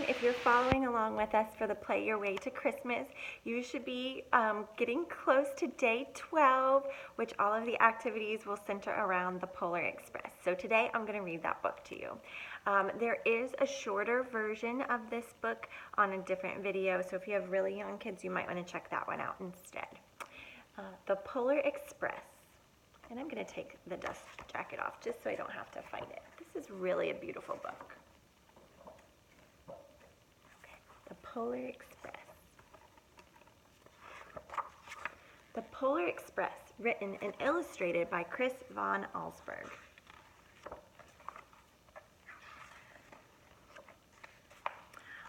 everyone. If you're following along with us for the Play Your Way to Christmas, you should be getting close to day 12, which all of the activities will center around the Polar Express. So today I'm going to read that book to you. There is a shorter version of this book on a different video, so if you have really young kids, you might want to check that one out instead. The Polar Express. And I'm going to take the dust jacket off just so I don't have to fight it. This is really a beautiful book. The Polar Express. The Polar Express, written and illustrated by Chris von Allsburg.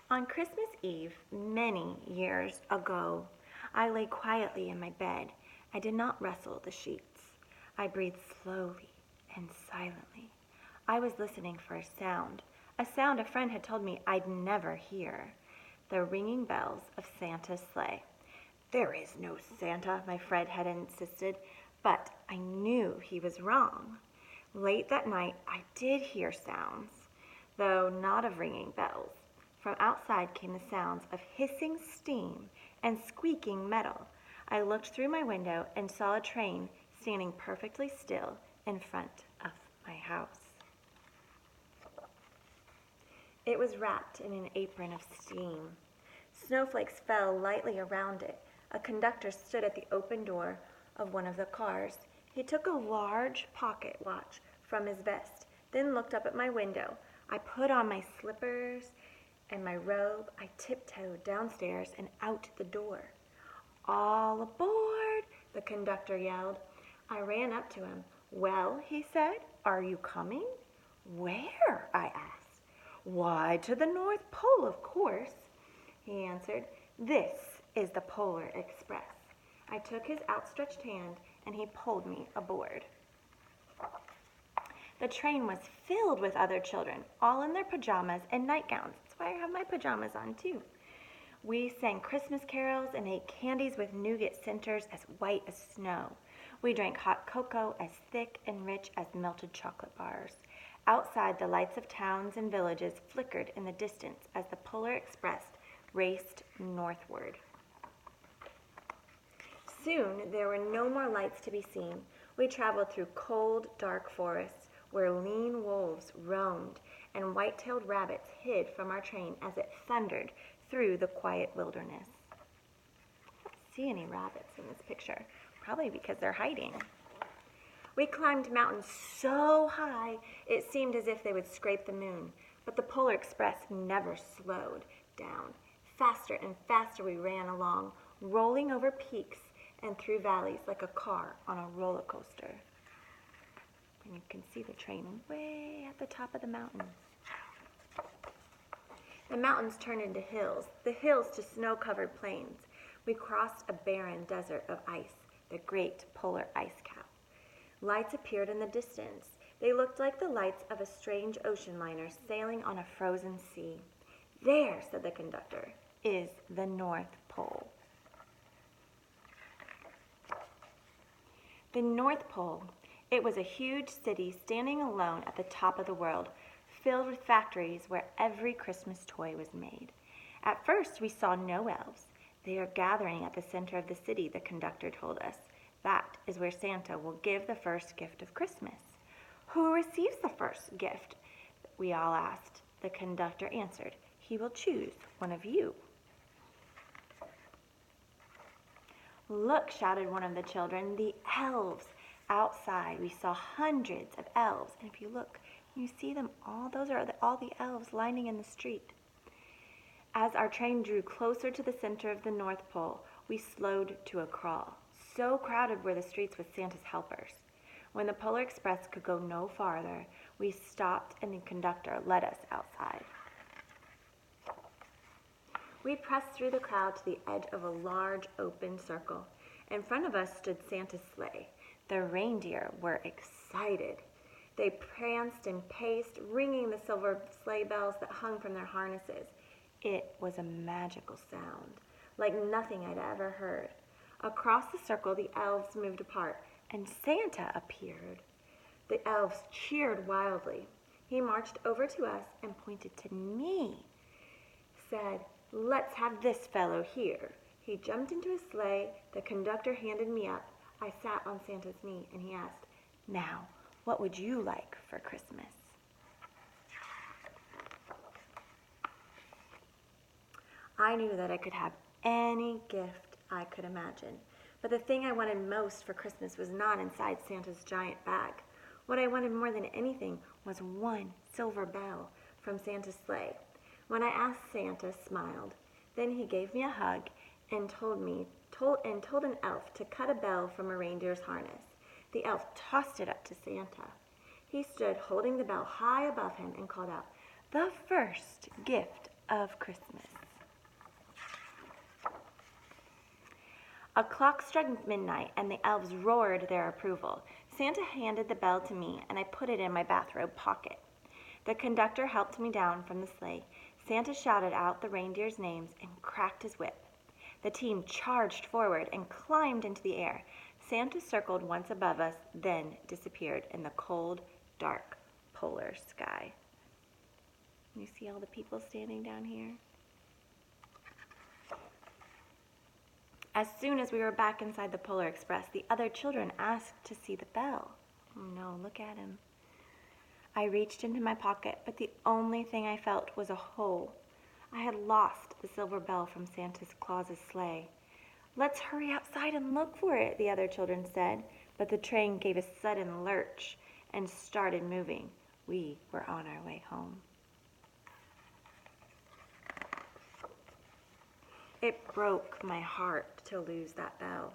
On Christmas Eve, many years ago, I lay quietly in my bed. I did not rustle the sheets. I breathed slowly and silently. I was listening for a sound a friend had told me I'd never hear. The ringing bells of Santa's sleigh. There is no Santa, my friend had insisted, but I knew he was wrong. Late that night, I did hear sounds, though not of ringing bells. From outside came the sounds of hissing steam and squeaking metal. I looked through my window and saw a train standing perfectly still in front of my house. It was wrapped in an apron of steam. Snowflakes fell lightly around it. A conductor stood at the open door of one of the cars. He took a large pocket watch from his vest, then looked up at my window. I put on my slippers and my robe. I tiptoed downstairs and out the door. All aboard, the conductor yelled. I ran up to him. Well, he said, are you coming? Where? I asked. Why, to the North Pole, of course, he answered. This is the Polar Express. I took his outstretched hand and he pulled me aboard. The train was filled with other children, all in their pajamas and nightgowns. That's why I have my pajamas on too. We sang Christmas carols and ate candies with nougat centers as white as snow. We drank hot cocoa as thick and rich as melted chocolate bars. Outside, the lights of towns and villages flickered in the distance as the Polar Express raced northward. Soon, there were no more lights to be seen. We traveled through cold, dark forests where lean wolves roamed and white-tailed rabbits hid from our train as it thundered through the quiet wilderness. I don't see any rabbits in this picture, probably because they're hiding. We climbed mountains so high it seemed as if they would scrape the moon, but the Polar Express never slowed down. Faster and faster we ran along, rolling over peaks and through valleys like a car on a roller coaster. And you can see the train way at the top of the mountain. The mountains turned into hills, the hills to snow-covered plains. We crossed a barren desert of ice, the great polar ice cap. Lights appeared in the distance. They looked like the lights of a strange ocean liner sailing on a frozen sea. There, said the conductor, is the North Pole. The North Pole. It was a huge city standing alone at the top of the world, filled with factories where every Christmas toy was made. At first, we saw no elves. They are gathering at the center of the city, the conductor told us. That is where Santa will give the first gift of Christmas. Who receives the first gift? We all asked. The conductor answered, he will choose one of you. Look, shouted one of the children, the elves. Outside, we saw hundreds of elves, and if you look, you see them all. Those are all the elves lining in the street. As our train drew closer to the center of the North Pole, we slowed to a crawl. So crowded were the streets with Santa's helpers. When the Polar Express could go no farther, we stopped and the conductor led us outside. We pressed through the crowd to the edge of a large open circle. In front of us stood Santa's sleigh. The reindeer were excited. They pranced and paced, ringing the silver sleigh bells that hung from their harnesses. It was a magical sound, like nothing I'd ever heard. Across the circle, the elves moved apart, and Santa appeared. The elves cheered wildly. He marched over to us and pointed to me. said, "Let's have this fellow here." He jumped into his sleigh. The conductor handed me up. I sat on Santa's knee, and he asked, "Now, what would you like for Christmas?" I knew that I could have any gift I could imagine, but the thing I wanted most for Christmas was not inside Santa's giant bag. What I wanted more than anything was one silver bell from Santa's sleigh. When I asked, Santa smiled. Then he gave me a hug and told an elf to cut a bell from a reindeer's harness. The elf tossed it up to Santa. He stood holding the bell high above him and called out, "The first gift of Christmas." A clock struck midnight, and the elves roared their approval. Santa handed the bell to me, and I put it in my bathrobe pocket. The conductor helped me down from the sleigh. Santa shouted out the reindeers' names and cracked his whip. The team charged forward and climbed into the air. Santa circled once above us, then disappeared in the cold, dark polar sky. You see all the people standing down here? As soon as we were back inside the Polar Express, the other children asked to see the bell. Oh no, look at him. I reached into my pocket, but the only thing I felt was a hole. I had lost the silver bell from Santa Claus's sleigh. "Let's hurry outside and look for it," the other children said, but the train gave a sudden lurch and started moving. We were on our way home. It broke my heart to lose that bell.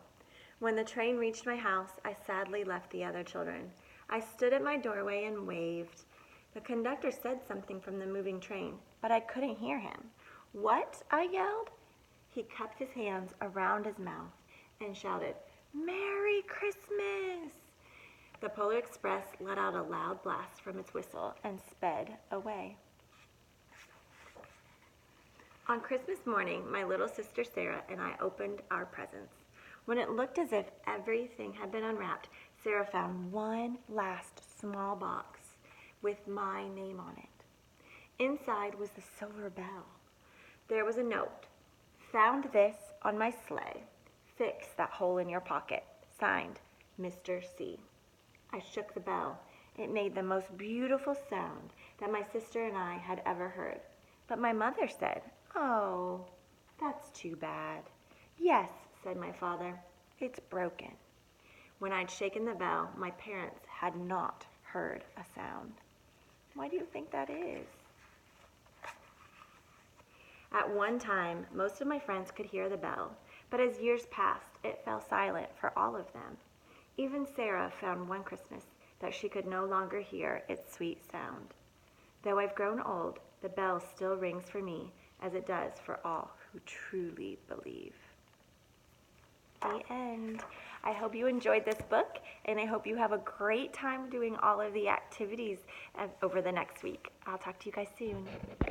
When the train reached my house, I sadly left the other children. I stood at my doorway and waved. The conductor said something from the moving train, but I couldn't hear him. "What?" I yelled. He cupped his hands around his mouth and shouted, "Merry Christmas!" The Polar Express let out a loud blast from its whistle and sped away. On Christmas morning, my little sister Sarah and I opened our presents. When it looked as if everything had been unwrapped, Sarah found one last small box with my name on it. Inside was the silver bell. There was a note. "Found this on my sleigh. Fix that hole in your pocket. Signed, Mr. C." I shook the bell. It made the most beautiful sound that my sister and I had ever heard. But my mother said, "Oh, that's too bad." "Yes," said my father, "it's broken." When I'd shaken the bell, my parents had not heard a sound. Why do you think that is? At one time, most of my friends could hear the bell, but as years passed, it fell silent for all of them. Even Sarah found one Christmas that she could no longer hear its sweet sound. Though I've grown old, the bell still rings for me as it does for all who truly believe. The end. I hope you enjoyed this book, and I hope you have a great time doing all of the activities over the next week. I'll talk to you guys soon.